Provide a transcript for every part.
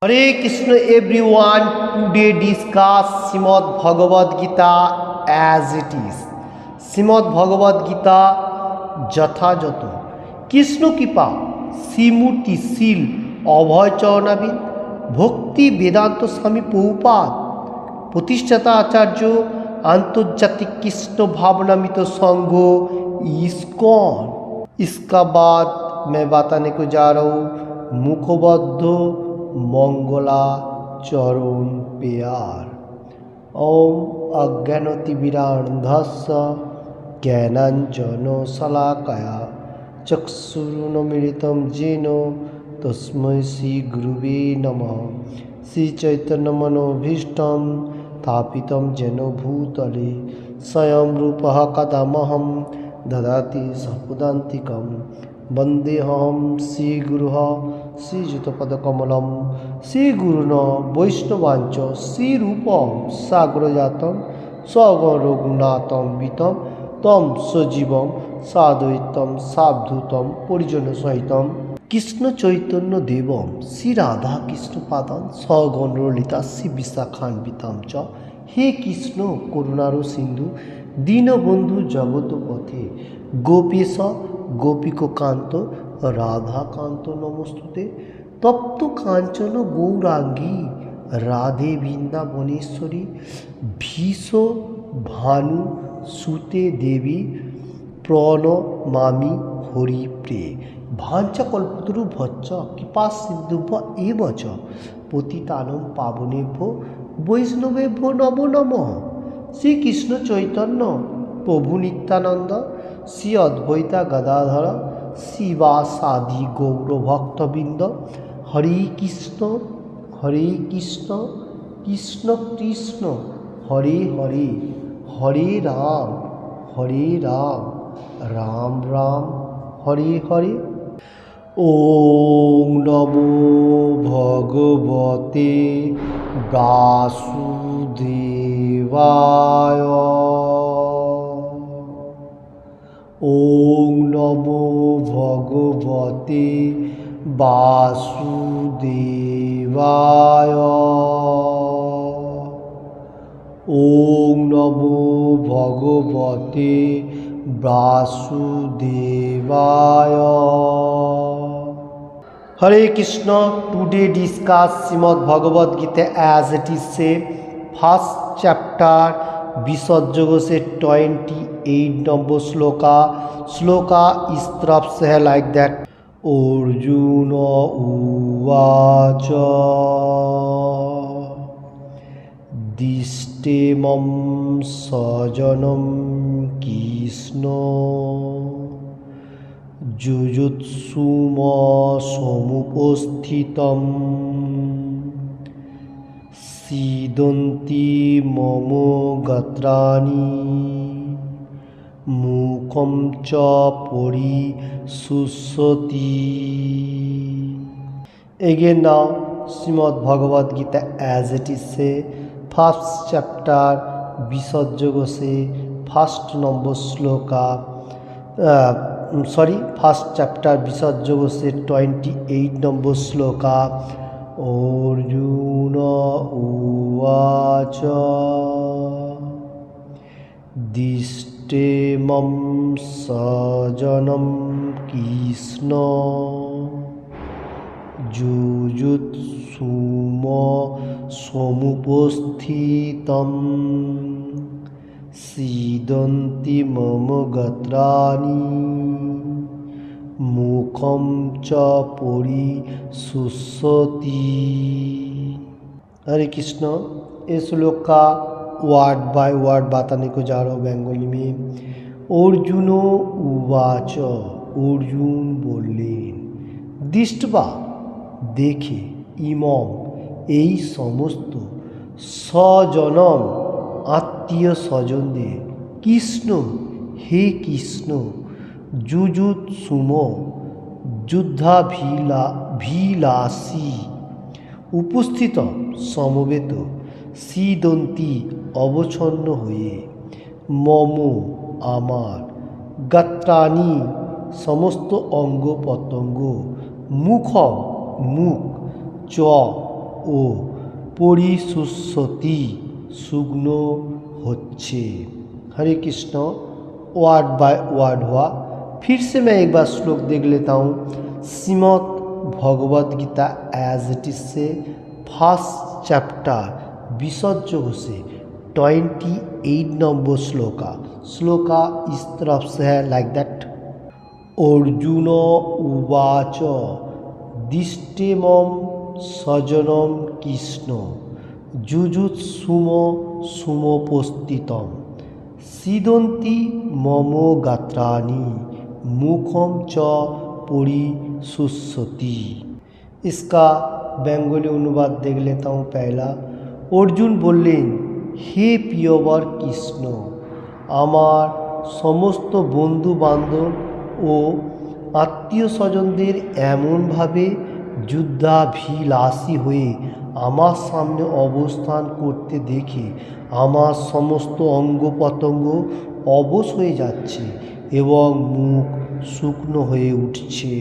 Hare Krishna everyone, today discuss Srimad Bhagavad Gita as it is. Srimad Bhagavad Gita যথাযথ কৃষ্ণ কৃপা শ্রীমূর্তি শীল অভয় চরণাবিদ ভক্তি বেদান্ত স্বামী প্রভুপাদ প্রতিষ্ঠাতা আচার্য আন্তর্জাতিক কৃষ্ণ भावनामित संघ इस्कॉन। इसका बाद मैं बताने को जा रहा हूँ मुखबद्ध मंगला चरण पेयार। ओम अज्ञानतिमिरान्धस्य ज्ञानाञ्जनशलाकया चक्षुरुन्मीलितं येन तस्मै श्रीगुरुवे नमः। श्रीचैतन्यमनोभीष्टं स्थापितं येन भूतले स्वयं रूपः कदामहं ददाति सपदान्तिकं वन्देऽहं श्रीगुरुः श्रीयुतपदकमलं श्रीगुरुन् वैष्णवांच श्रीरूपं साग्रजातं स्वगणरघुनाथं वितं तम सजीवं साद्वैतं सावधूतं परिजनसहितं कृष्ण चैतन्य देवं श्री राधा कृष्ण पादान सगण ललिता श्री विशाखान्वितां च। हे कृष्ण करुणार सिंधु दीनबंधु जगतपथे गोपीश गोपिकान्त राधाकान्त नमस्तुते। तप्त कांचन गौरांगी राधे वृंदावनेश्वरी भीष भानु सुते देवी प्रणमामि हरिप्रिये। भाञ्छाकल्पतरु भच्च कृपा सिन्धुभ्य एव च पतितानं पावनेभ्यो वैष्णवेभ्यो नमो नमः। श्री कृष्ण चैतन्य प्रभु नित्यानंद श्री अद्वैता गदाधर शिवासादि गौरभक्तबिंद। हरे कृष्ण कृष्ण कृष्ण हरे हरे हरे राम राम राम हरे हरे। ओम नमो भगवते वासुदेवाय। ओम नमो भगवते वासुदेवाय। ओम नमो भगवते वासुदेवाय। Hare Krishna. Today discuss Srimad Bhagavad Gita as it is से फर्स्ट चैप्टर विसर्जोग से 28 नंबर श्लोका इस तरफ से है लाइक दैट। अर्जुन उवाच दिष्टे मम सजनं कृष्ण जुजुत्सुम समुपस्थितं सीदन्ति मम गात्राणि मुखं च परिशुष्यति। Again now Srimad Bhagavad Gita as it is से फर्स्ट चैप्टर विसर्जोग से फर्स्ट नंबर श्लोका फर्स्ट चैप्टर विसर्जोग से 28 नंबर श्लोका। अर्जुन उवाच दिष्टे मम सजनं कृष्ण जुजुत्सुम समुपस्थितं सीदन्ति मम गात्राणि मुखं च परिशुष्यति। हरे कृष्ण। इस श्लोक का वर्ड बाय वर्ड बताने को जा रहा हूँ बंगाली में। अर्जुन उवाच अर्जुन बोलें दृष्ट्वा देखे इमम এই সমস্ত স্বজনম আত্মীয় স্বজনদের কৃষ্ণ হে কৃষ্ণ যুযুৎসুম যুদ্ধাভিলাষী উপস্থিত সমবেত সিদন্তি অবচ্ছন্ন হয়ে মম আমার গাত্রাণি সমস্ত অঙ্গ প্রত্যঙ্গ মুখম মুখ চ ও পরিশুষ্যতি শুকনো হচ্ছে। हरे कृष्ण। वर्ड बाय वर्ड हुआ। फिर से मैं एक बार श्लोक देख लेता हूँ। Shrimad Bhagavad Gita as it is से फर्स्ट चैप्टर विसर्जक से 28 नंबर श्लोका इस तरफ से है लाइक दैट। अर्जुन उवाच दिष्टेमं सजनं कृष्ण जुजुत्सुम सुमोपस्थितं सीदन्ति मम गात्राणि मुखम च परिशुष्यति। इसका बेंगली अनुवाद देख लेता हूँ। पहला, अर्जुन बोलें, हे प्रियवर कृष्ण, आमार समस्त बंधु बान्धव ও আত্মীয় স্বজনদের এমনভাবে যুদ্ধাভিলাষী হয়ে আমার সামনে অবস্থান করতে দেখে আমার সমস্ত অঙ্গ প্রত্যঙ্গ অবশ হয়ে যাচ্ছে এবং মুখ শুকনো হয়ে উঠছে।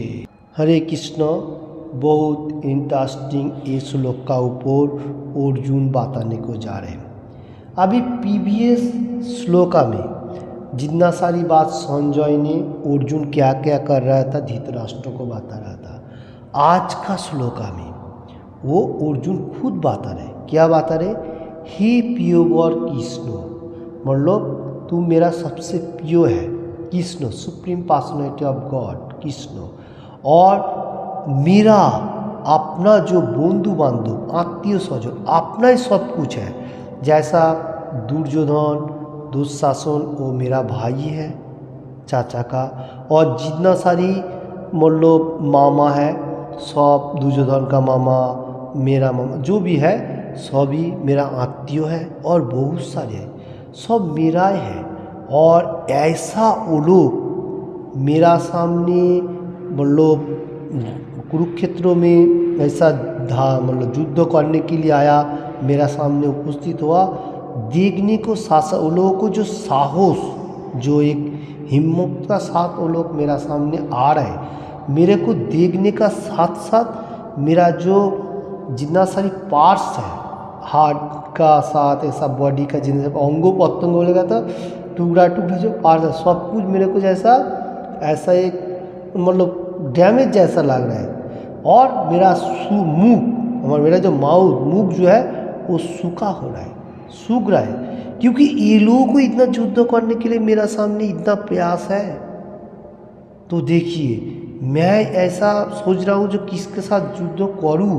हरे कृष्ण। बहुत इंटरेस्टिंग ये श्लोक का ऊपर अर्जुन बताने को जा रहे हैं। अभी प्रीवियस श्लोका में जितना सारी बात संजय ने अर्जुन क्या क्या कर रहा था धृतराष्ट्र को बता रहा था। आज का श्लोका में वो अर्जुन खुद बता रहे। क्या बता रहे? हे प्रियवर कृष्ण, मतलब तू मेरा सबसे प्रिय है Krishna, supreme personality of God Krishna, और मेरा अपना जो बंधु बांधव आत्मीय स्वजन अपना ही सब कुछ है। जैसा दुर्योधन दुशासन वो मेरा भाई है चाचा का, और जितना सारी मतलब मामा है सब दुर्योधन का मामा मेरा मामा जो भी है सभी मेरा आत्मीय है, और बहुत सारे हैं सब मेरा है। और ऐसा वो लोग मेरा सामने मतलब कुरुक्षेत्र में ऐसा मतलब युद्ध करने के लिए आया, मेरा सामने उपस्थित हुआ, देखने को वो लोगों को जो साहस जो एक हिम्मत का साथ वो लोग मेरा सामने आ रहे हैं, मेरे को देखने का साथ साथ मेरा जो जितना सारी पार्ट्स है हार्ट का साथ ऐसा बॉडी का जितना अंगों प्रत्यंग बोलेगा तो टुकड़ा टुकड़ा जो पार्ट है सब कुछ मेरे को जैसा ऐसा एक मतलब डैमेज जैसा लग रहा है। और मेरा मुख और मेरा जो मुख जो है वो सूखा हो रहा है, सूख रहा है, क्योंकि ये लोगों को इतना युद्ध करने के लिए मेरा सामने इतना प्रयास है। तो देखिए मैं ऐसा सोच रहा हूँ जो किसके साथ युद्ध करूँ,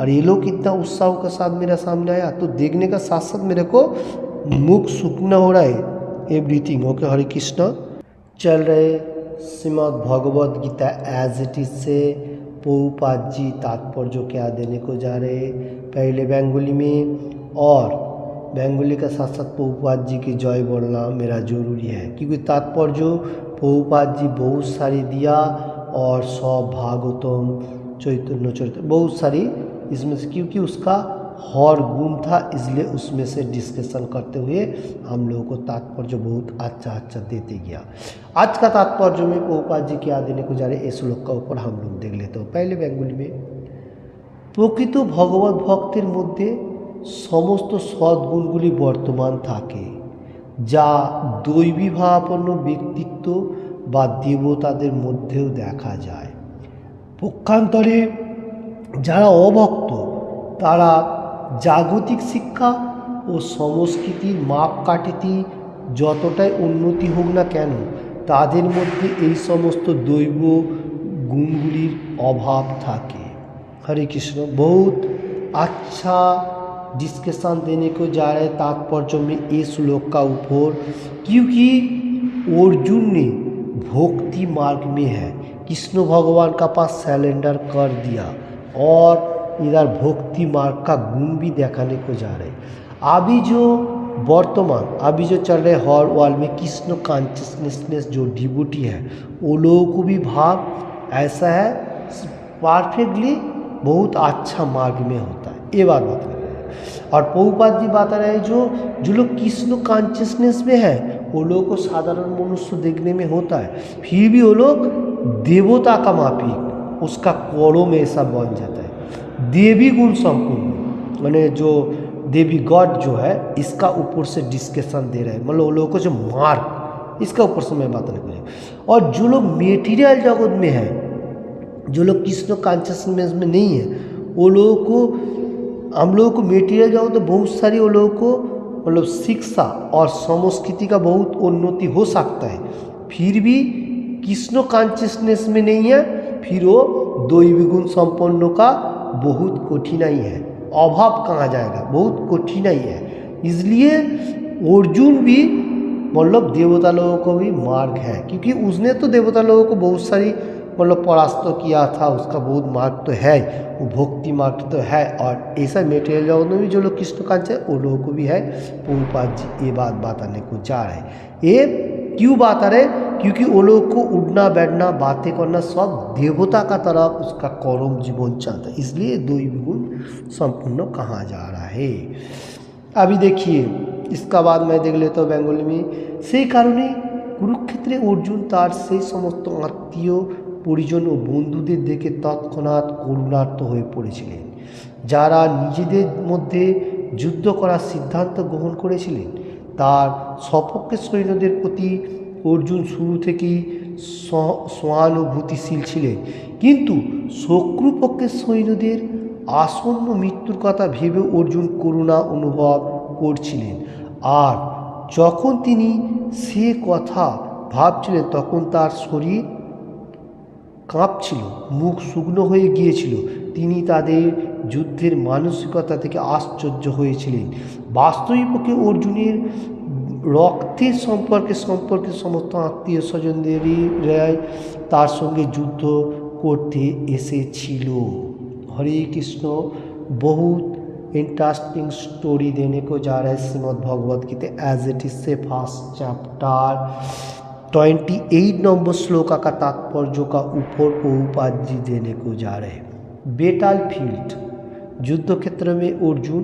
और ये लोग इतना उत्साह के साथ मेरे सामने आया, तो देखने का साथ साथ मेरे को मुख सूखना हो रहा है एवरीथिंग। ओके, हरे कृष्ण। चल रहे Shrimad Bhagavad Gita as it is से प्रभुपाद जी तात्पर्य क्या देने को जा रहे, पहले बेंगली में और बेंगली का साथ साथ प्रभुपाद जी की जय बोलना मेरा जरूरी है, क्योंकि तात्पर्य प्रभुपाद जी बहुत सारी दिया, और सब भागवतम चैतन्य चरित्र बहुत सारी इसमें से, क्योंकि उसका हर गुण था इसलिए उसमें से डिस्कशन करते हुए हम लोगों को तात्पर्य बहुत अच्छा देते गया। आज का तात्पर्य में प्रभुपाद जी क्या देने को जा रहे इस श्लोक का ऊपर हम लोग देख लेते हो। पहले बेंगली में, प्रकृत भगवत भक्तिर मध्य समस्त सद्गुणगुली बर्तमान थाके যা দৈবী ভাবাপন্ন ব্যক্তিত্ব বা দেবতাদের মধ্যেও দেখা যায়। পক্ষান্তরে যারা অভক্ত তারা জাগতিক শিক্ষা ও সংস্কৃতির মাপকাঠিতে যতটাই উন্নতি হোক না কেন তাদের মধ্যে এই সমস্ত দৈব গুণগুলির অভাব থাকে। हरे कृष्ण। बहुत अच्छा डिस्कशन देने को जा रहे तात्पर्य में इस श्लोक का ऊपर, क्योंकि अर्जुन ने भक्ति मार्ग में है, कृष्ण भगवान का पास सरेंडर कर दिया, और इधर भक्ति मार्ग का गुण भी दिखाने को जा रहे। अभी जो वर्तमान अभी जो चल रहे हर वर्ल्ड में कृष्ण कॉन्शियसनेस जो डिवोटी है वो लोगों को भी भाव ऐसा है परफेक्टली बहुत अच्छा मार्ग में होता है, ये बात बता रहे हैं। और प्रभुपाद जी बता रहे हैं जो लोग कृष्ण कॉन्शियसनेस में है वो लोगों को साधारण मनुष्य देखने में होता है, फिर भी वो लोग देवता का माफी उसका कौड़ों में ऐसा बन जाता है, देवी गुण संपूर्ण। मैंने जो देवी गॉड जो है इसका ऊपर से डिस्कशन दे रहे हैं, मतलब उन लोगों को जो मार्क इसका ऊपर से मैं बात नहीं करें। और जो लोग मेटीरियल जगत में हैं, जो लोग कृष्ण कॉन्शियसनेस में नहीं है, वो लोगों को हम लोगों को मेटीरियल जगत तो बहुत सारी वो लोगों को मतलब शिक्षा और संस्कृति का बहुत उन्नति हो सकता है, फिर भी कृष्ण कॉन्शियसनेस में नहीं है, फिर वो दैवी गुण संपन्न का बहुत कठिनाई है, अभाव कहाँ जाएगा, बहुत कठिनाई है। इसलिए अर्जुन भी मतलब देवता लोगों को भी मार्ग है, क्योंकि उसने तो देवता लोगों को बहुत सारी मतलब परास्त किया था, उसका बहुत मार्ग तो है, वो भक्ति मार्ग तो है। और ऐसा मेटेरियल जगत में भी जो लोग कृष्ण कांच वो लोगों को भी है। प्रभुपाद जी ये बात बताने को जा रहे हैं। ये क्यों बात आ रहे, क्योंकि वो लोग को उड़ना बैठना बातें करना सब देवता का तरफ उसका कर्म जीवन चलता है, इसलिए दैवी गुण संपूर्ण कहा जा रहा है। अभी देखिए इसका बाद मैं देख लेता हूँ बेंगली में। সেই কারণে কুরুক্ষেত্রে অর্জুন তার সেই সমস্ত আত্মীয় পরিজন ও বন্ধুদের দেখে তৎক্ষণাৎ করুণার্ত হয়ে পড়েছিলেন, যারা নিজেদের মধ্যে যুদ্ধ করার সিদ্ধান্ত গ্রহণ করেছিলেন। তার সপক্ষে সৈন্যদের প্রতি অর্জুন শুরু থেকেই সহানুভূতিশীল ছিলেন, কিন্তু শত্রুপক্ষের সৈন্যদের আসন্ন মৃত্যুর কথা ভেবে অর্জুন করুণা অনুভব করছিলেন। আর যখন তিনি সে কথা ভাবছিলেন তখন তার শরীর কাঁপছিল, মুখ শুকনো হয়ে গিয়েছিল। তিনি তাদের যুদ্ধের মানসিকতা থেকে আশ্চর্য হয়েছিলেন। বাস্তবিকপক্ষে অর্জুনের রক্তের সম্পর্কে সমস্ত আত্মীয় স্বজনদেরই তার সঙ্গে যুদ্ধ করতে এসেছিল। हरे कृष्ण, बहुत इंटरेस्टिंग स्टोरी देने को जा रहा है Shrimad Bhagavad Gita as it is से फर्स्ट चैप्टर 28 नंबर श्लोका का तात्पर्य का ऊपर प्रभुपाद जी देने को जा रहे हैं। बेटल फील्ड युद्ध क्षेत्र में अर्जुन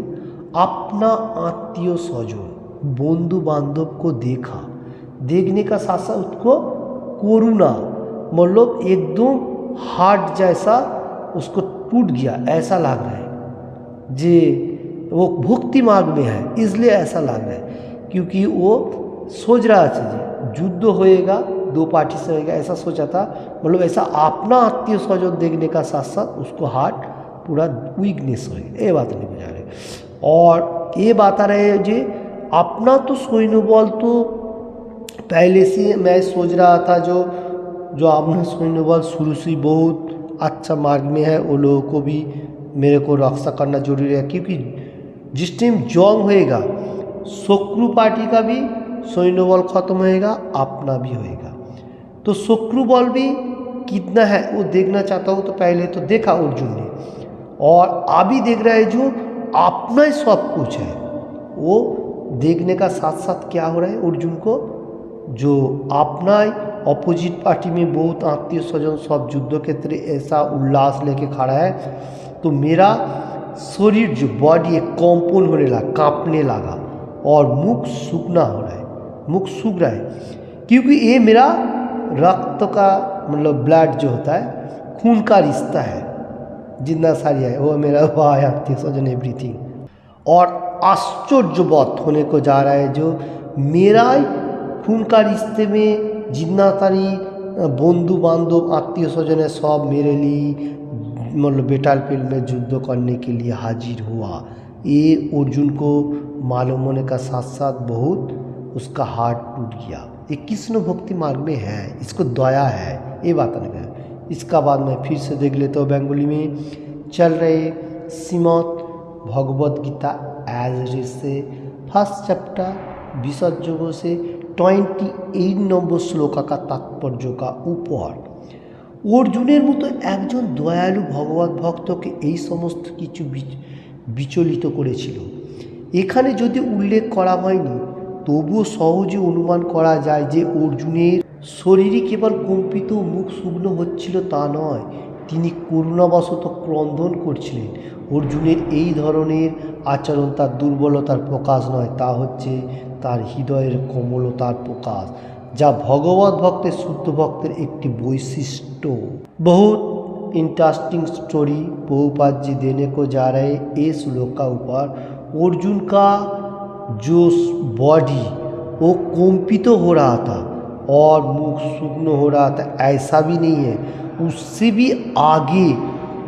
अपना आत्मीय स्वजन बंधु बांधव को देखा, देखने का साथ साथ उसको करुणा मतलब एकदम हार्ट जैसा उसको टूट गया, ऐसा लग रहा है जे वो भक्ति मार्ग में है, इसलिए ऐसा लग रहा है। क्योंकि वो सोच रहा था युद्ध होएगा दो पार्टी से होएगा, ऐसा सोचा था। मतलब ऐसा अपना आत्मीय स्वजन देखने का साथ साथ उसको हार्ट पूरा वीकनेस हो गया, ये बात नहीं बजा रहे। और ये बात आ रहे है जी अपना तो सैन्य बल तो पहले से मैं सोच रहा था जो अपना सैन्य बल शुरू से बहुत अच्छा मार्ग में है, वो लोगों को भी मेरे को रक्षा करना जरूरी है। क्योंकि जिस टाइम जंग होएगा शत्रु पार्टी का भी सैन्य बल खत्म होएगा, अपना भी होएगा, तो शत्रु बल भी कितना है वो देखना चाहता हूँ। तो पहले तो देखा अर्जुन ने, और अभी देख रहा है जो अपना ही सब कुछ है, वो देखने का साथ साथ क्या हो रहा है अर्जुन को, जो अपना अपोजिट पार्टी में बहुत आत्मीय स्वजन सब युद्ध क्षेत्र ऐसा उल्लास लेके खड़ा है, तो मेरा शरीर जो बॉडी एक कंपन होने लगा, कांपने लगा, और मुख सूखना हो रहा है, मुख सूख रहा है। क्योंकि ये मेरा रक्त का मतलब ब्लड जो होता है खून का रिश्ता है, जितना सारी है वो मेरा भाई आत्मीय स्वजन एवरीथिंग। और आश्चर्यवत होने को जा रहा है जो मेरा खून का रिश्ते में जितना सारी बंधु बांधव आत्मीय स्वजन है सब मेरे लिए मतलब बेटल फील्ड में युद्ध करने के लिए हाजिर हुआ। ये अर्जुन को मालूम होने का साथ साथ बहुत उसका हार्ट टूट गया। ये कृष्ण भक्ति मार्ग में है, इसको दया है, ये बात नहीं है। इसका बाद मैं फिर से देख लेता हूँ बेंगोली में चल रहे Shrimad Bhagavad Gita as it is से फर्स्ट चैप्टर 20 যোগों से 28 নম্বর শ্লোকা का तात्पर्य का ऊपर অর্জুনের মতো একজন দয়ালু ভগবত ভক্তকে এই সমস্ত কিছু বিচলিত করেছিল। এখানে যদি উল্লেখ করা হয়নি তবুও সহজে অনুমান করা যায় যে অর্জুনের শরীরই কেবল কম্পিত মুখ শুকনো হচ্ছিল তা নয়, তিনি করুণাবশত ক্রন্দন করছিলেন। অর্জুনের এই ধরনের আচরণ তার দুর্বলতার প্রকাশ নয়, তা হচ্ছে তার হৃদয়ের কোমলতার প্রকাশ, যা ভগবত ভক্তের শুদ্ধ ভক্তের একটি বৈশিষ্ট্য। बहुत इंटरेस्टिंग स्टोरी प्रभुपाद जी देने को जा रहे इस श्लोक का ऊपर। अर्जुन का जो बॉडी वो कंपित तो हो रहा था और मुख सुग्न हो रहा था, ऐसा भी नहीं है, उससे भी आगे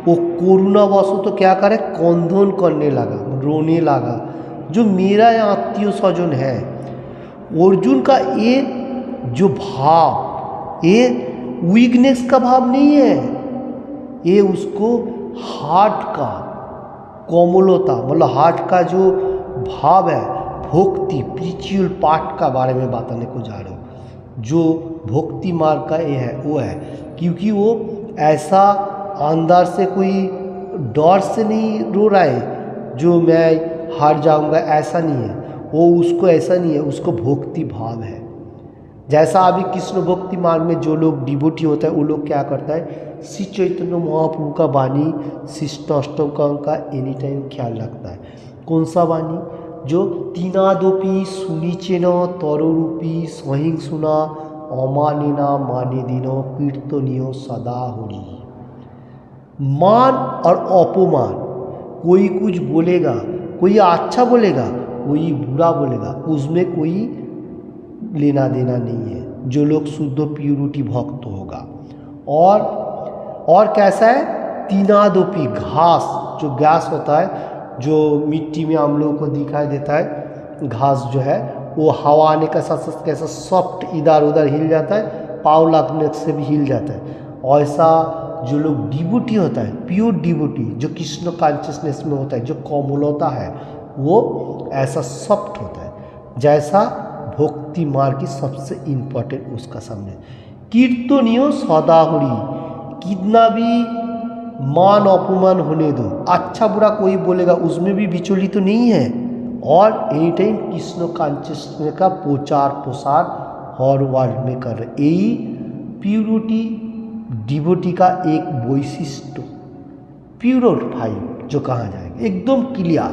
वो करुणावश तो क्या करे, क्रंदन करने लगा, रोने लगा। जो मेरा आत्मीय स्वजन है, अर्जुन का ये जो भाव, ये वीकनेस का भाव नहीं है, ये उसको हार्ट का कोमलता, मतलब हार्ट का जो भाव है, भक्ति स्पिरिचुअल पार्ट का बारे में बताने को जा रहा हूँ। जो भक्ति मार्ग का ये है वो है, क्योंकि वो ऐसा अंदर से कोई डर से नहीं रो रहा है जो मैं हार जाऊंगा, ऐसा नहीं है वो, उसको ऐसा नहीं है, उसको भक्ति भाव है। जैसा अभी कृष्ण भक्ति मार्ग में जो लोग डिवोटी होता है वो लोग क्या करता है, श्री चैतन्य महाप्रभु का वाणी, शिष्ट अष्टम का एनी टाइम ख्याल रखता है। कौन सा वाणी, जो तीनादोपी सुनिचेन तररूपी सहिं सुना अमानेना माने दिनो कीर्तनियो सदा हरि। मान और अपमान, कोई कुछ बोलेगा, कोई अच्छा बोलेगा, कोई बुरा बोलेगा, उसमें कोई लेना देना नहीं है। जो लोग शुद्ध प्यूरिटी भक्त होगा। और कैसा है, तीनादोपी घास, जो घास होता है जो मिट्टी में हम लोगों को दिखाई देता है, घास जो है वो हवा आने का साथ कैसा सॉफ्ट इधर उधर हिल जाता है, पाँव लगने से भी हिल जाता है। ऐसा जो लोग डिवोटी होता है, प्योर डिवोटी, जो कृष्ण कॉन्शियसनेस में होता है, जो कोमलता है, वो ऐसा सॉफ्ट होता है, जैसा भक्ति मार्ग की सबसे इम्पोर्टेंट उसका सामने। कीर्तनियो सदा हरि, कितना भी मान अपमान होने दो, अच्छा बुरा कोई बोलेगा उसमें भी विचलित तो नहीं है, और एनी टाइम कृष्ण कॉन्शियसनेस का प्रचार प्रसार हर वर्ल्ड में कर रहे। यही प्यूरिटी डिवोटी का एक वैशिष्ट्य, प्यूरिफाइड जो कहा जाएगा, एकदम क्लियर,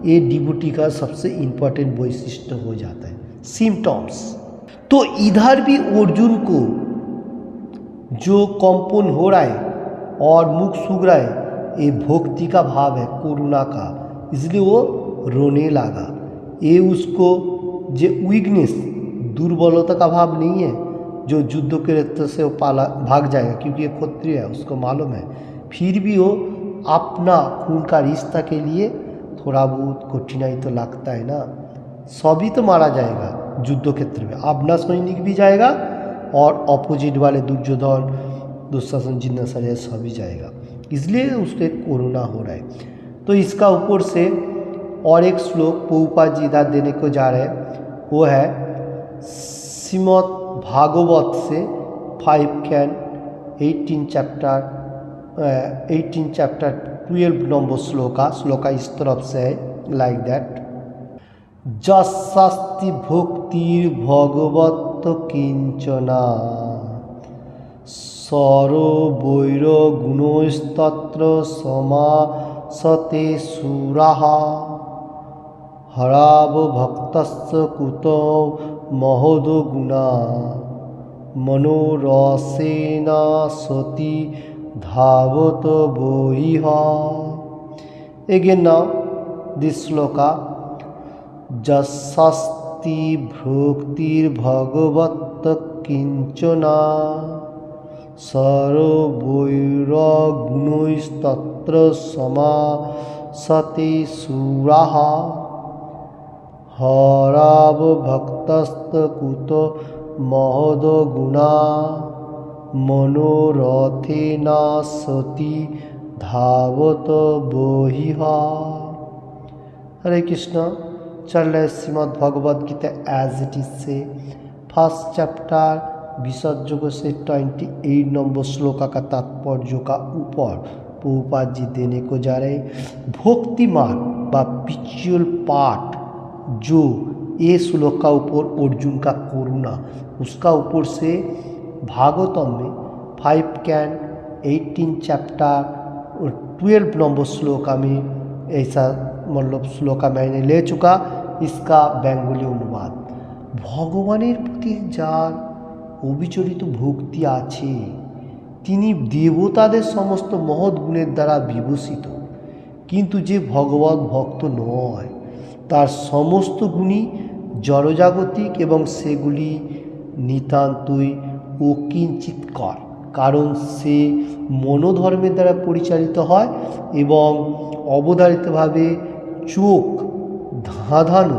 ये डिवोटी का सबसे इम्पोर्टेंट वैशिष्ट्य हो जाता है। सिम्टम्स तो इधर भी अर्जुन को जो कंपन हो रहा है और मुख सूख रहा है, ये भक्ति का भाव है, करुणा का, इसलिए वो रोने लगा। ये उसको जो वीकनेस, दुर्बलता का भाव नहीं है, जो युद्ध के रस्ते से वो भाग जाएगा, क्योंकि ये क्षत्रिय है, उसको मालूम है। फिर भी वो अपना खून का रिश्ता के लिए थोड़ा बहुत कठिनाई तो लगता है ना, सभी तो मारा जाएगा युद्ध क्षेत्र में, अपना सैनिक भी जाएगा और अपोजिट वाले दुर्योधन, दुशासन, जिन्ना सभी जाएगा, इसलिए उसके कोरोना हो रहा है। तो इसका ऊपर से और एक श्लोक प्रभुपाद जी इधर देने को जा रहे हैं, वो है श्रीमद् भागवत से 5 कैन 18 चैप्टर 12 नंबर श्लोका इस तरफ से है, लाइक दैट। जस्ति भक्तिर भगवत किंचना सरोवैर गुणस्तत्र समासते सुराः हराव भक्तस्य कुतो महोदो गुणा मनोरसेना सती धावत बोहिः। Again now this shloka, जस्ति भक्तिर भगवत किंचना सर्वैर गुणस्तत्र समासते सुराः हराव भक्तस्त कुतो महद गुणा मनोरथेना सती धावत बोहिः। हरे कृष्ण। चल रहे Shrimad Bhagavad Gita as it is से 1 चैप्टर 20 जोगों से 28 नंबर श्लोका का तात्पर्य का ऊपर प्रभुपाद जी देने को जा रहे। भक्ति मार्ग व स्पिरिचुअल पार्ट जो ये श्लोक का ऊपर अर्जुन का करुणा, उसका ऊपर से भागवतम में 5 कैन 18 चैप्टर 12 नंबर श्लोका में ऐसा मतलब श्लोका मैंने ले चुका। इसका बेंगली अनुवाद, भगवाনের প্রতি যার অবিচলিত ভক্তি আছে তিনি দেবতাদের সমস্ত মহৎ গুণের দ্বারা বিভূষিত, কিন্তু যে ভগবত ভক্ত নয় তার সমস্ত গুণই জড়জাগতিক এবং সেগুলি নিতান্তই অকিঞ্চিৎকর, কারণ সে মনোধর্মের দ্বারা পরিচালিত হয় এবং অবধারিতভাবে চোখ ধাঁধানো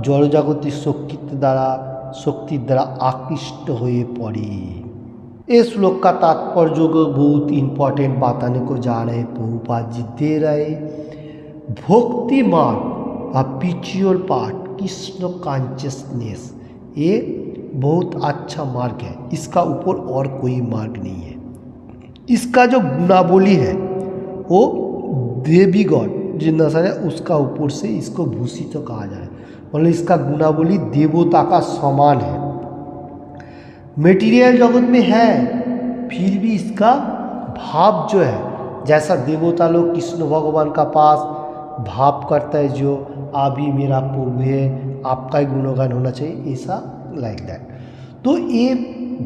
জড়জাগতিক शक्ति द्वारा आकृष्ट हो पड़े। इस श्लोक का तात्पर्य जो बहुत इम्पोर्टेंट बताने को जा रहे प्रभुपाद जी दे रहे, भक्ति मार्ग स्पिरिचुअल पार्ट कृष्ण कॉन्शियसनेस, ये बहुत अच्छा मार्ग है, इसका ऊपर और कोई मार्ग नहीं है। इसका जो गुणावली है वो देवी गॉड जितना सारे उसका ऊपर से इसको भूषित तो कहा जाए, मतलब इसका गुणावली देवता का समान है। मेटीरियल जगत में है फिर भी इसका भाव जो है, जैसा देवता लोग कृष्ण भगवान का पास भाव करता है जो अभी मेरा प्रभु है आपका ही गुणगान होना चाहिए, ऐसा लाइक दैट। तो ये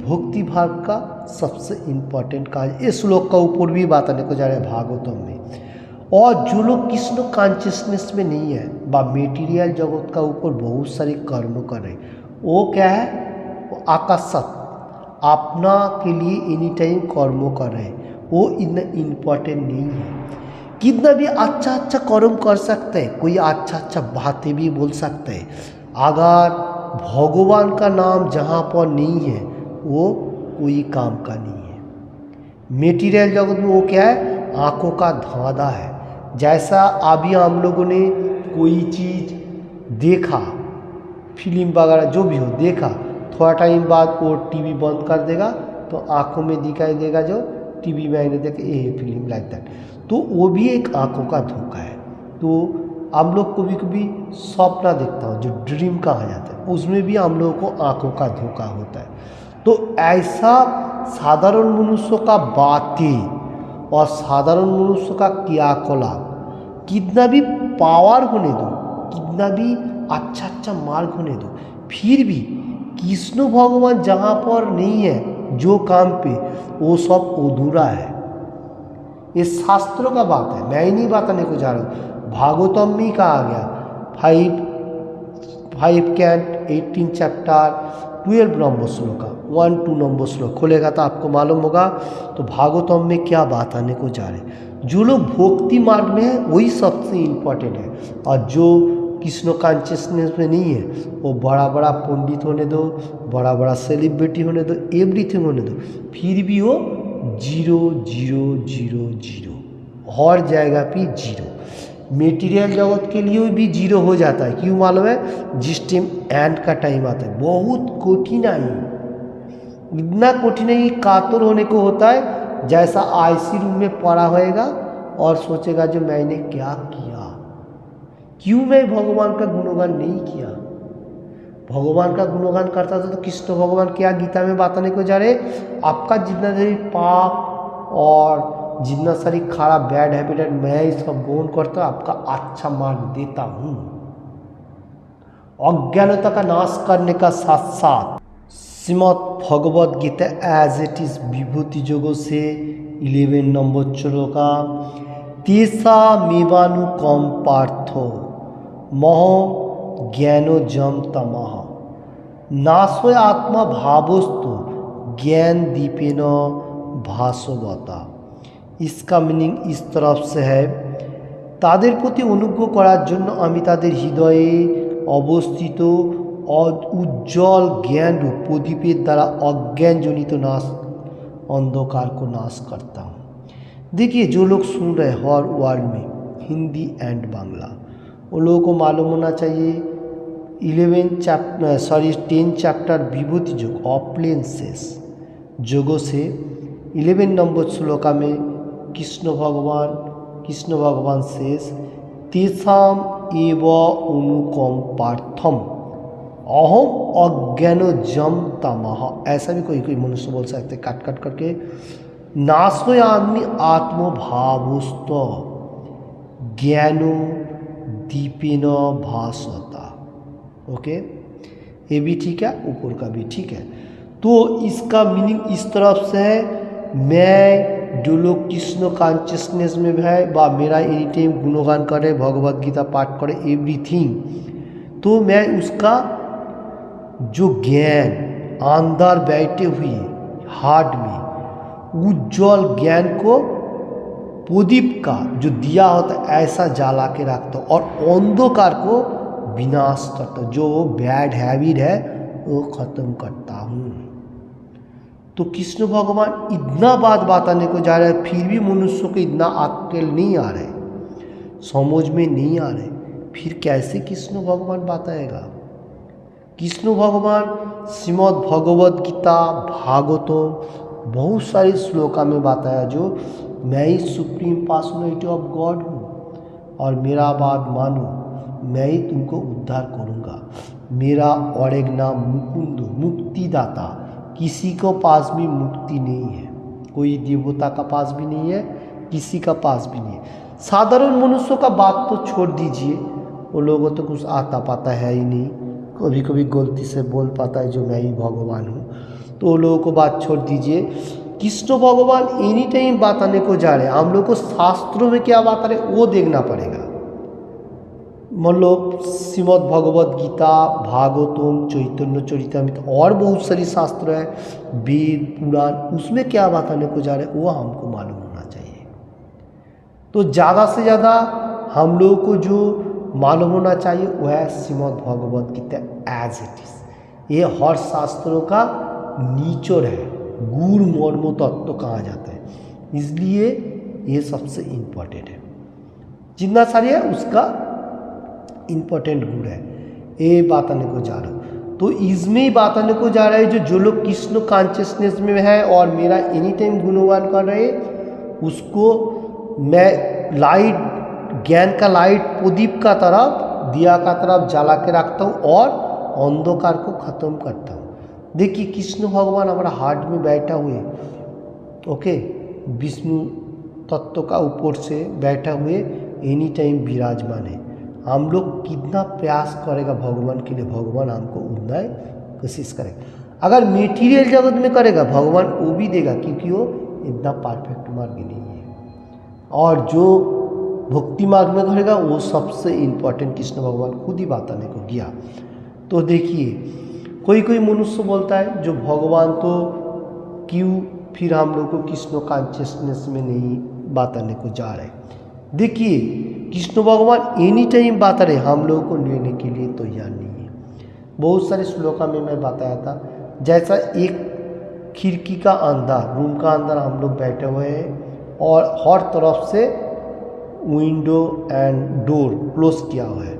भक्ति भाव का सबसे इम्पोर्टेंट कार्य इस श्लोक का ऊपर भी बताने को जा रहे हैं भागवतम में। और जो लोग कृष्ण कॉन्शियसनेस में नहीं है व मेटीरियल जगत का ऊपर बहुत सारे कर्म कर रहे, वो क्या है, वो आकर्षक अपना के लिए एनी टाइम कर्म कर रहे हैं, वो इतना इम्पोर्टेंट नहीं है। कितना भी अच्छा अच्छा कर्म कर सकते हैं, कोई अच्छा अच्छा बातें भी बोल सकते हैं, अगर भगवान का नाम जहाँ पर नहीं है वो कोई काम का नहीं है। मेटीरियल जगत में वो क्या है, आँखों का धांधा है। जैसा अभी हम लोगों ने कोई चीज़ देखा, फिल्म वगैरह जो भी हो देखा, थोड़ा टाइम बाद वो टीवी बंद कर देगा तो आँखों में दिखाई देगा जो टीवी में आने देखे ये फिल्म लाइक दैट, तो वो भी एक आँखों का धोखा है। तो हम लोग कभी कभी सपना देखता हूँ जो ड्रीम कहा जाता है, उसमें भी हम लोगों को आँखों का धोखा होता है। तो ऐसा साधारण मनुष्य का बातें और साधारण मनुष्य का क्रियाकलाप कितना भी पावर होने दो, कितना भी अच्छा अच्छा मार्ग होने दो, फिर भी कृष्ण भगवान जहाँ पर नहीं है जो काम पे, वो सब अधूरा है। ये शास्त्रों का बात है, मैं ही नहीं बताने को जा रहा हूँ, भागवतम में कहा गया 5:18 चैप्टर 12 नंबर श्लोक, 1-2 नंबर श्लोक खोलेगा तो आपको मालूम होगा। तो भागवतम में क्या बात आने को जा रहे, जो लोग भक्ति मार्ग में है वही सबसे इम्पोर्टेंट है, और जो कृष्ण कॉन्शियसनेस में नहीं है वो बड़ा बड़ा पंडित होने दो, बड़ा बड़ा सेलिब्रिटी होने दो, एवरीथिंग होने दो, फिर भी वो 0 0 0 0 हर जगह पे 0। मेटीरियल जगत के लिए भी 0 हो जाता है, क्यों मालूम है, जिस टाइम एंड का टाइम आता है बहुत कठिनाई, इतना कठिनाई कातर होने को होता है, जैसा आईसी रूम में पड़ा होएगा और सोचेगा जो मैंने क्या किया, क्यों मैं भगवान का गुणगान नहीं किया। भगवान का गुणगान करता था तो कृष्ण भगवान क्या गीता में बताने को जा रहे, आपका जितना सारी पाप और जितना सारी खराब बैड हैबिट है मैं इसका गौन करता हूँ, आपका अच्छा मार्ग देता हूँ। अज्ञानता का नाश करने का साथ साथ Srimad Bhagavad Gita as it is विभूति जोगों से 11 नंबर श्लोक का तेसा मेवानुकम पार्थो मह ज्ञानो जम तमः नाशो आत्मा भावस्तु ज्ञान दीपेन भासवता। इसका मीनिंग इस तरफ से है, तादेर प्रति अनुग्रह करार जन्य आमी तादेर हृदये अवस्थित उज्ज्वल ज्ञान रूप प्रदीपेर द्वारा अज्ञान जनित नाश अंधकार को नाश करता हूँ। देखिए जो लोग सुन रहे हैं हर वर्ल्ड में हिंदी एंड बांग्ला, वो लोगों को मालूम होना चाहिए 10 चैप्टर विभूति योग ऑप्लेंसेस जोगों से 11 नंबर श्लोका में कृष्ण भगवान शेष तेसाम एव अनुकम पार्थम अहम अज्ञान जम तमः, ऐसा भी कोई कोई मनुष्य बोल सकते काट काट करके, नाशो आदमी आत्मभावस्त ज्ञानो दीपेन भासता। ओके, ये भी ठीक है, ऊपर का भी ठीक है। तो इसका मीनिंग इस तरफ से है मैं जो लोग कृष्ण कॉन्शियसनेस में है व मेरा एनी टाइम गुणगान करे, भगवद गीता पाठ करे, एवरीथिंग, तो मैं उसका जो ज्ञान अंदर बैठे हुए हार्ट में उज्जवल ज्ञान को प्रदीप का जो दिया होता है ऐसा जला के रखता हूँ और अंधकार को विनाश करता हूँ, जो बैड हैबिट है वो ख़त्म करता हूँ। तो कृष्ण भगवान इतना बात बताने को जा रहा है, फिर भी मनुष्य को इतना अक्ल नहीं आ रहा है, समझ में नहीं आ रहा है, फिर कैसे कृष्ण भगवान बताएगा। कृष्ण भगवान श्रीमद् भगवद गीता, भागवतम बहुत सारे श्लोका में बताया जो मैं ही सुप्रीम पर्सनैलिटी ऑफ गॉड हूँ और मेरा बात मानो, मैं ही तुमको उद्धार करूँगा। मेरा और एक नाम मुकुंद, मुक्तिदाता, किसी को पास भी मुक्ति नहीं है, कोई देवता का पास भी नहीं है, किसी का पास भी नहीं है। साधारण मनुष्यों का बात तो छोड़ दीजिए, वो लोगों तो कुछ आता पाता है ही नहीं, कभी कभी गलती से बोल पाता है जो मैं ही भगवान हूँ, तो वो लोगों को बात छोड़ दीजिए। कृष्ण भगवान एनी टाइम बताने को जा रहे हैं, हम लोग को शास्त्रों में क्या बता रहे वो देखना पड़ेगा। मतलब श्रीमद् भगवद गीता, भागवतम, चैतन्य चरितामृत और बहुत सारी शास्त्र है, वेद पुराण, उसमें क्या बताने को जा रहे हैं वो हमको मालूम होना चाहिए। तो ज़्यादा से ज़्यादा हम लोगों को जो मालूम होना चाहिए वह है Shrimad Bhagavad Gita as it is. ये हर शास्त्रों का निचोड़ है, गूढ़ मर्म तत्व कहा जाता है, इसलिए ये सबसे इम्पोर्टेंट है। जितना सारी है उसका इम्पोर्टेंट गुण है, ये बताने को जा रहा हूँ। तो इसमें ही बताने को जा रहा है जो लोग कृष्ण कॉन्शियसनेस में है और मेरा एनी टाइम गुणगान कर रहे हैं, उसको मैं लाइट, ज्ञान का लाइट प्रदीप का तरफ, दिया का तरफ जला के रखता हूँ और अंधकार को खत्म करता हूँ। देखिए कृष्ण भगवान हमारा हार्ट में बैठा हुए, ओके, विष्णु तत्व का ऊपर से बैठा हुए एनी टाइम विराजमान है। हम लोग कितना प्रयास करेगा भगवान के लिए, भगवान हमको उतना कोशिश करेगा। अगर मेटीरियल जगत में करेगा भगवान वो भी देगा, क्योंकि वो इतना परफेक्ट मार्ग नहीं है। और जो भक्ति मार्ग में करेगा वो सबसे इम्पोर्टेंट कृष्ण भगवान खुद ही बताने को गया। तो देखिए कोई कोई मनुष्य बोलता है जो भगवान तो क्यों फिर हम लोग को कृष्ण कॉन्शियसनेस में नहीं बताने को जा रहे। देखिए कृष्ण भगवान एनी टाइम बता रहे, हम लोगों को लेने के लिए तैयार नहीं है। बहुत सारे श्लोका में मैं बताया था, जैसा एक खिड़की का अंदर, रूम का अंदर हम लोग बैठे हुए हैं और हर तरफ से विंडो एंड डोर क्लोज किया हुआ है,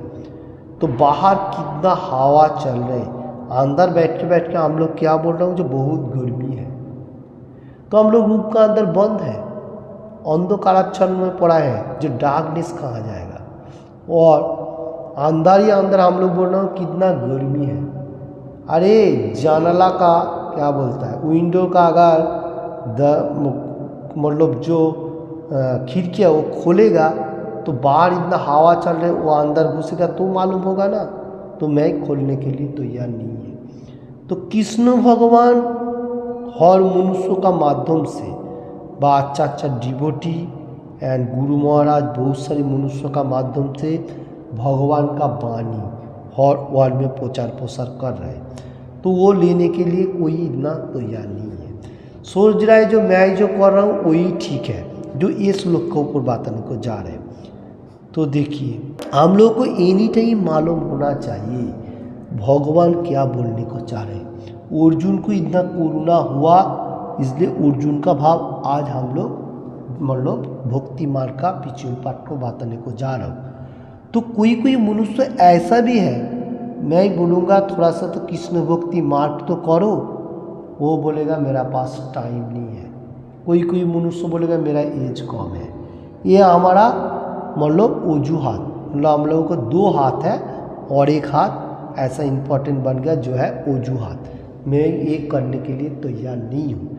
तो बाहर कितना हवा चल रहा है, अंदर बैठ के हम लोग क्या बोल रहे हैं जो बहुत गर्मी है, तो हम लोग रूम का अंदर बंद है, अंधकाराच्छन्न में पड़ा है जो डार्कनेस कहा जाएगा, और अंदर ही अंदर हम लोग बोल रहे हैं कितना गर्मी है। अरे जानला का क्या बोलता है, विंडो का अगर मतलब जो खिड़की है वो खोलेगा तो बाहर इतना हवा चल रहा है, वो अंदर घुसेगा तो मालूम होगा ना, तो मैं खोलने के लिए तैयार नहीं है। तो कृष्ण भगवान हर मनुष्यों का माध्यम से बा अच्छा डिवोटी एंड गुरु महाराज बहुत सारे मनुष्यों का माध्यम से भगवान का वाणी हर वर्ल्ड में प्रचार प्रसार कर रहे हैं, तो वो लेने के लिए कोई इतना तैयार नहीं है। सोच रहा है जो मैं जो कर रहा हूँ वही ठीक है, जो ये श्लोक के ऊपर बताने को जा रहे हैं। तो देखिए हम लोग को एनी टाइम मालूम होना चाहिए भगवान क्या बोलने को चाह रहे हैं। अर्जुन को इतना करुणा हुआ, इसलिए अर्जुन का भाव आज हम लोग मतलब भक्ति मार्ग का पिछले पाठ को बताने को जा रहा हूँ। तो कोई कोई मनुष्य ऐसा भी है, मैं बोलूँगा थोड़ा सा तो कृष्ण भक्ति मार्ग तो करो, वो बोलेगा मेरा पास टाइम नहीं है। कोई कोई मनुष्य बोलेगा मेरा एज कम है। ये हमारा मतलब वजूहात, मतलब हम लोगों को दो हाथ है और एक हाथ ऐसा इम्पोर्टेंट बन गया जो है वजूहात, मैं ये करने के लिए तैयार नहीं हूँ,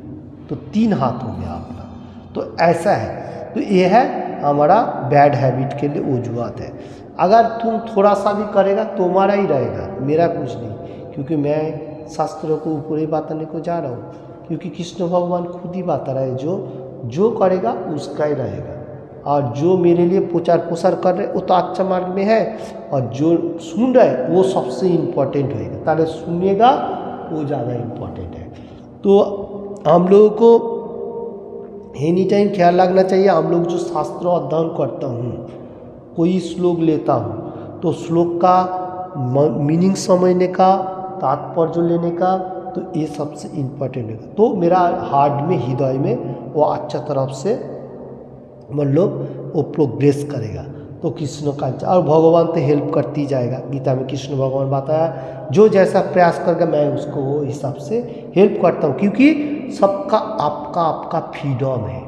तो तीन हाथ हो गया अपना। तो ऐसा है, तो ये है हमारा बैड हैबिट के लिए वजूहात है। अगर तुम थोड़ा सा भी करेगा तुम्हारा ही रहेगा, मेरा कुछ नहीं, क्योंकि मैं शास्त्रों को ऊपर ही बताने को जा रहा हूँ क्योंकि कृष्ण भगवान खुद ही बता रहे जो जो करेगा उसका ही रहेगा, और जो मेरे लिए प्रचार प्रसार कर रहे वो तो अच्छा मार्ग में है, और जो सुन रहे वो सबसे इम्पोर्टेंट होएगा, ताले सुनेगा वो ज़्यादा इम्पोर्टेंट है। तो हम लोगों को एनी टाइम ख्याल रखना चाहिए, हम लोग जो शास्त्र अध्ययन करता हूँ, कोई श्लोक लेता हूँ तो श्लोक का मीनिंग समझने का, तात्पर्य लेने का, तो ये सबसे इम्पोर्टेंट है। तो मेरा हार्ट में, हृदय में वो अच्छा तरफ से मतलब वो प्रोग्रेस करेगा। तो कृष्ण का, और भगवान तो हेल्प करती जाएगा। गीता में कृष्ण भगवान बताया जो जैसा प्रयास करेगा मैं उसको वो हिसाब से हेल्प करता हूँ, क्योंकि सबका आपका आपका फ्रीडम है,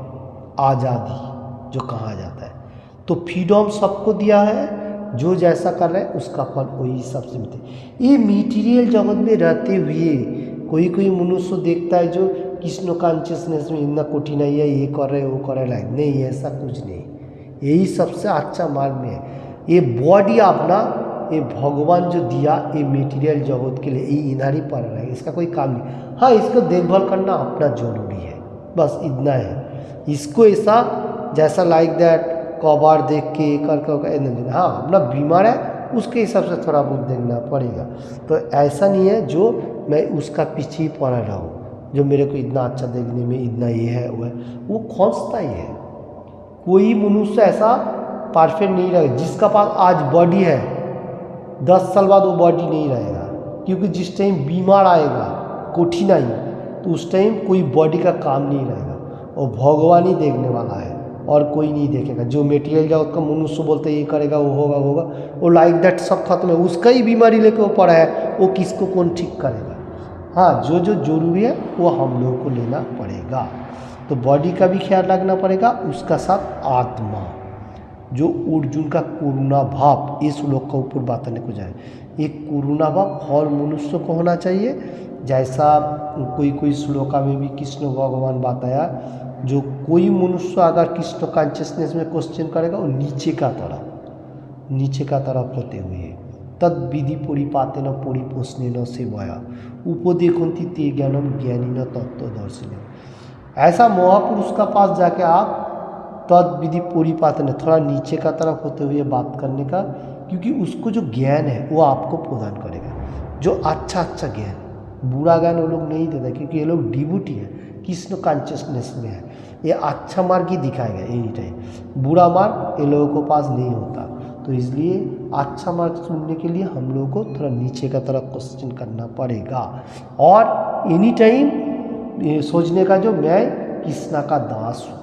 आज़ादी जो कहा जाता है। तो फ्रीडम सबको दिया है, जो जैसा कर रहा है उसका फल वही हिसाब से मिलते। ये मटीरियल जगत में रहते हुए कोई कोई मनुष्य देखता है जो कृष्ण कॉन्शियसनेस में इतना कठिनाई है, ये कर रहे वो कर रहे, लाइक नहीं, ऐसा कुछ नहीं। यही सबसे अच्छा मार्ग में है। ये बॉडी अपना, ये भगवान जो दिया ये मटेरियल जगत के लिए, ये इनारी पड़ रहा है, इसका कोई काम नहीं। हाँ, इसको देखभाल करना अपना जरूरी है, बस इतना है। इसको ऐसा जैसा लाइक दैट कबार देख के करके, हाँ अपना बीमार है उसके हिसाब से थोड़ा बहुत देखना पड़ेगा। तो ऐसा नहीं है जो मैं उसका पीछे ही पड़ा रहा हूँ, जो मेरे को इतना अच्छा देखने में इतना ये है वो है, वो खोजता ही है। कोई मनुष्य ऐसा परफेक्ट नहीं रहेगा। जिसका पास आज बॉडी है 10 साल बाद वो बॉडी नहीं रहेगा, क्योंकि जिस टाइम बीमार आएगा कठिनाई, तो उस टाइम कोई बॉडी का काम नहीं रहेगा, और भगवान ही देखने वाला है और कोई नहीं देखेगा। जो मेटीरियल जगत का मनुष्य बोलते ये करेगा वो होगा होगा, वो लाइक दैट सब खत्म है, उसका ही बीमारी लेके वो पड़ा है, वो किसको कौन ठीक करेगा। हाँ, जो जो जरूरी है वो हम लोगों को लेना पड़ेगा। तो बॉडी का भी ख्याल रखना पड़ेगा, उसका साथ आत्मा, जो अर्जुन का करुणा भाव, इस श्लोक का ऊपर बताने को जाए, ये करुणा भाव हर मनुष्य को होना चाहिए। जैसा कोई कोई श्लोका में भी कृष्ण भगवान बताया, जो कोई मनुष्य अगर कृष्ण कॉन्शियसनेस में क्वेश्चन करेगा वो नीचे का तरफ होते हुए, तद विधि परिपातेन परिपोषणेन सेवया उपदेशन्ति ते ज्ञानम ज्ञानिन तत्त्वदर्शिने। ऐसा महापुरुष का पास जाके आप तद विधि परिपातन, थोड़ा नीचे का तरफ होते हुए बात करने का, क्योंकि उसको जो ज्ञान है वो आपको प्रदान करेगा, जो अच्छा ज्ञान। बुरा ज्ञान वो लोग नहीं देता, क्योंकि ये लोग डिवोटी है, कृष्ण कॉन्शियसनेस में है, ये अच्छा मार्ग ही दिखाएगा एनी टाइम। बुरा मार्ग ये लोगों को पास नहीं होता। तो इसलिए अच्छा मार्ग सुनने के लिए हम लोगों को थोड़ा नीचे का तरफ क्वेश्चन करना पड़ेगा, और एनी टाइम ये सोचने का जो मैं कृष्णा का दास हूँ,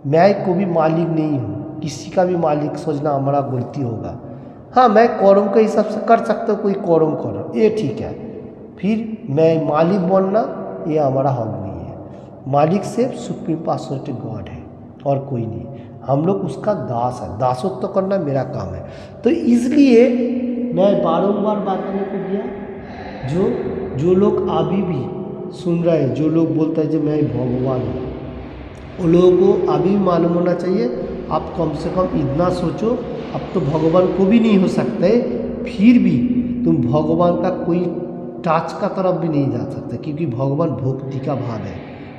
मैं को भी मालिक नहीं हूँ, किसी का भी मालिक सोचना हमारा गलती होगा। हाँ, मैं कौरम के हिसाब से कर सकता हूँ, कोई कौरम करो ये ठीक है, फिर मैं मालिक बनना ये हमारा हक नहीं है। मालिक सिर्फ सुप्रीम पर्सनैलिटी गॉड है और कोई नहीं, हम लोग उसका दास है, दासत्व करना मेरा काम है। तो इसलिए मैं बारंबार बताने को दिया, जो लोग अभी भी सुन रहे हैं, जो लोग बोलते हैं जो मैं भगवान हूँ, उन लोगों को अभी मालूम होना चाहिए, आप कम से कम इतना सोचो, अब तो भगवान को भी नहीं हो सकते, फिर भी तुम भगवान का कोई टच का तरफ भी नहीं जा सकते, क्योंकि भगवान भक्ति का भाव है।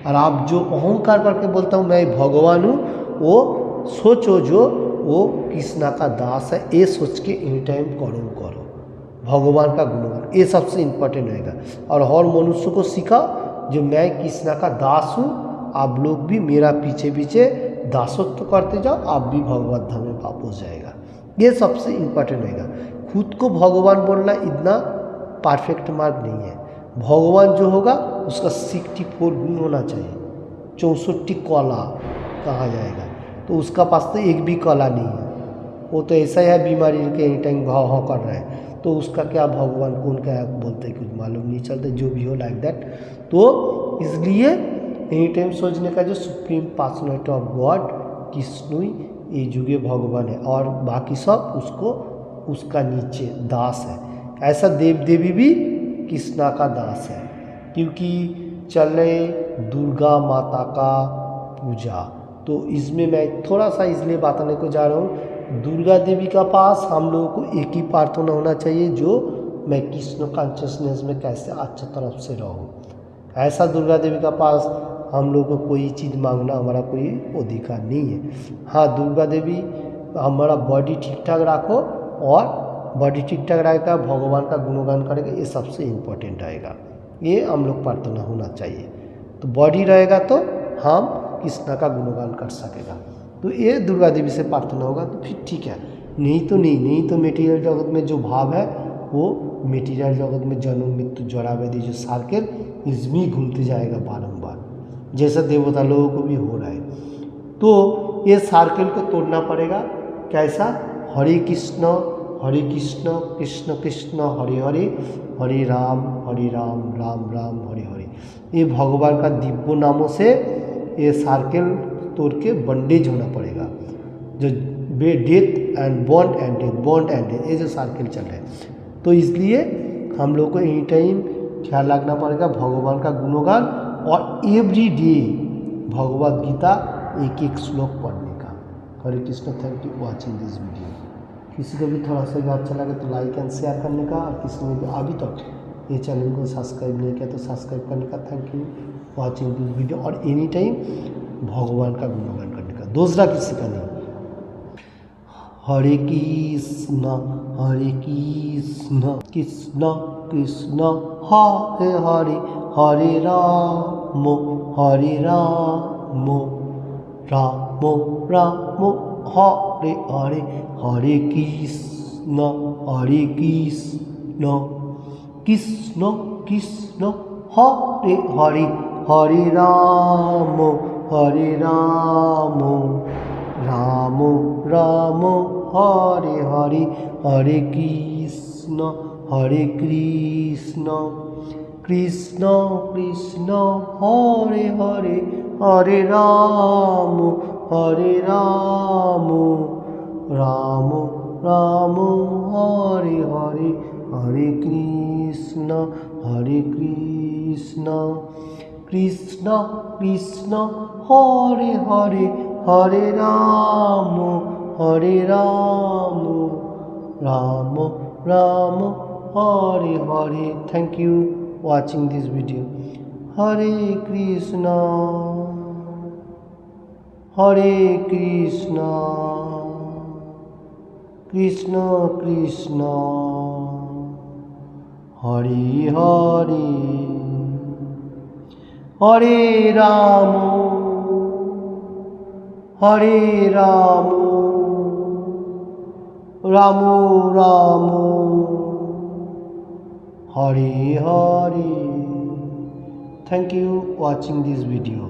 और आप जो अहंकार करके बोलता हूँ मैं भगवान हूँ, वो सोचो जो वो कृष्णा का दास है, ये सोच के एनी टाइम करो भगवान का गुणगान, ये सबसे इम्पोर्टेंट रहेगा। और हर मनुष्य को सीखा जो मैं कृष्णा का दास हूँ, आप लोग भी मेरा पीछे पीछे दासत्व करते जाओ, आप भी भगवत धाम में वापस जाएगा। ये सबसे इम्पोर्टेंट रहेगा। खुद को भगवान बोलना इतना परफेक्ट मार्ग नहीं है। भगवान जो होगा उसका 64 गुण होना चाहिए, 64 कला कहा जाएगा, तो उसका पास तो एक भी कला नहीं है। वो तो ऐसा ही है बीमारी के एनी टाइम घाव हाँ कर रहा है, तो उसका क्या भगवान कौन क्या बोलते हैं कुछ मालूम नहीं चलता, जो भी हो लाइक दैट। तो इसलिए एनी टाइम सोचने का जो supreme personality of God Krishna ये जुगे भगवान है, और बाकी सब उसको उसका नीचे दास है। ऐसा देव देवी भी कृष्णा का दास है, क्योंकि चल रहे दुर्गा माता का पूजा। तो इसमें मैं थोड़ा सा इसलिए बताने को जा रहा हूँ, दुर्गा देवी का पास हम लोगों को एक ही प्रार्थना होना चाहिए, जो मैं कृष्ण कॉन्शियसनेस में कैसे अच्छा तरफ से रहूँ। ऐसा दुर्गा देवी का पास हम लोग को कोई चीज़ मांगना हमारा कोई अधिकार नहीं है। हाँ, दुर्गा देवी हमारा बॉडी ठीक ठाक रखो, और बॉडी ठीक ठाक रहेगा, भगवान का गुणगान करेगा, ये सबसे इम्पोर्टेंट रहेगा। ये हम लोग प्रार्थना होना चाहिए। तो बॉडी रहेगा तो हम कृष्णा का गुणगान कर सकेगा। तो ये दुर्गा देवी से प्रार्थना होगा तो फिर ठीक है, नहीं तो मेटीरियल जगत में जो भाव है वो मेटीरियल जगत में जन्म मृत्यु जरा व्याधि जो सर्कल इसमें घूमते जाएगा बारंबार, जैसा देवता लोगों को भी हो रहा है। तो ये सर्कल को तोड़ना पड़ेगा। कैसा? हरे कृष्ण कृष्ण कृष्ण हरे हरे, हरे राम राम राम हरे हरे। ये भगवान का दिव्य नामों से ये सर्कल तोड़ के बंडेज होना पड़ेगा। जो death and bond and death ये जो सर्कल चल रहा है, तो इसलिए हम लोग को एनी टाइम ख्याल रखना पड़ेगा भगवान का गुणगान, और एवरी डे भगवद गीता एक एक श्लोक पढ़ने का। Hare Krishna. Thank you watching this video. किसी को भी थोड़ा सा भी अच्छा लगे तो लाइक एंड शेयर करने का, और किसी ने भी अभी तक ये चैनल को सब्सक्राइब नहीं किया तो सब्सक्राइब करने का। Thank you watching this video. और एनी टाइम भगवान का गुणगान करने का, दूसरा किसी का नहीं। हरे कृष्ण कृष्ण कृष्ण हरे हरे, हरे राम राम राम हरे हरे, हरे कृष्ण कृष्ण कृष्ण हरे हरे, हरे राम राम राम हरे हरे, हरे कृष्ण कृष्ण कृष्ण हरे हरे, हरे राम राम राम हरे हरे, हरे कृष्ण कृष्ण कृष्ण हरे हरे, हरे Ram Ram Ram Hare Hare. Thank you watching this video. Hare Krishna Krishna Krishna Hare Hare, Hare Ram Ram Ram Hare Hare. Thank you watching this video.